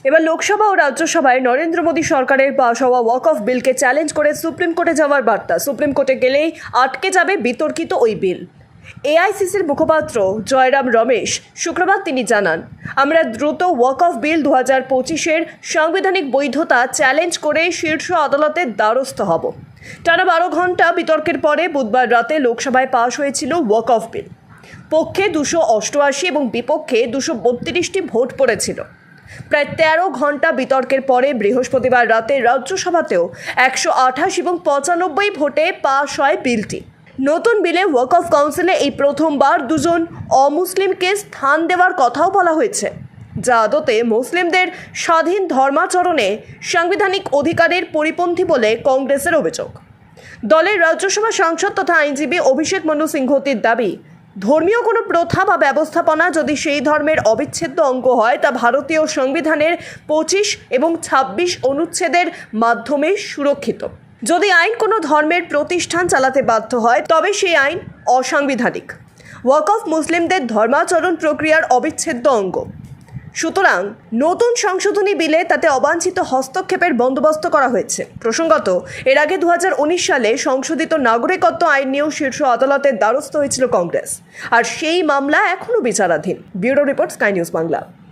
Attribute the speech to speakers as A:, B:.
A: এবার লোকসভা ও রাজ্যসভায় নরেন্দ্র মোদী সরকারের পাশ হওয়া ওয়াক অফ বিলকে চ্যালেঞ্জ করে সুপ্রিম কোর্টে যাওয়ার বার্তা। সুপ্রিম কোর্টে গেলেই আটকে যাবে বিতর্কিত ওই বিল। এআইসিসির মুখপাত্র জয়রাম রমেশ শুক্রবার তিনি জানান, আমরা দ্রুত ওয়াক অফ বিল 2025-এর সাংবিধানিক বৈধতা চ্যালেঞ্জ করে শীর্ষ আদালতের দ্বারস্থ হব। টানা 12 ঘন্টা বিতর্কের পরে বুধবার রাতে লোকসভায় পাশ হয়েছিল ওয়াক অফ বিল। পক্ষে 288 এবং বিপক্ষে 232টি ভোট পড়েছিল। প্রায় 13 ঘন্টা বিতর্কের পরে বৃহস্পতিবার রাতে রাজ্যসভাতেও 128 এবং 95 ভোটে পাশ হয় বিলটি। নতুন বিলে ওয়াক অফ কাউন্সিলে এই প্রথমবার দুজন অমুসলিমকে স্থান দেওয়ার কথাও বলা হয়েছে, যা আদতে মুসলিমদের স্বাধীন ধর্মাচরণে সাংবিধানিক অধিকারের পরিপন্থী বলে কংগ্রেসের অভিযোগ। দলের রাজ্যসভা সাংসদ তথা আইনজীবী অভিষেক মনু সিংঘতির দাবি, ধর্মীয় কোনো প্রথা বা ব্যবস্থাপনা যদি সেই ধর্মের অবিচ্ছেদ্য অঙ্গ হয় তা ভারতীয় সংবিধানের 25 এবং 26 অনুচ্ছেদের মাধ্যমে সুরক্ষিত। যদি আইন কোনো ধর্মের প্রতিষ্ঠান চালাতে বাধ্য হয় তবে সেই আইন অসাংবিধানিক। ওয়াক অফ মুসলিমদের ধর্মাচরণ প্রক্রিয়ার অবিচ্ছেদ্য অঙ্গ। সুতরাং নতুন সংশোধনী বিলে তাতে অবাঞ্ছিত হস্তক্ষেপের বন্দোবস্ত করা হয়েছে। প্রসঙ্গত, এর আগে 2019 সালে সংশোধিত নাগরিকত্ব আইন নিয়েও শীর্ষ আদালতের দ্বারস্থ হয়েছিল কংগ্রেস, আর সেই মামলা এখনও বিচারাধীন। Bureau report, sky news Bangla.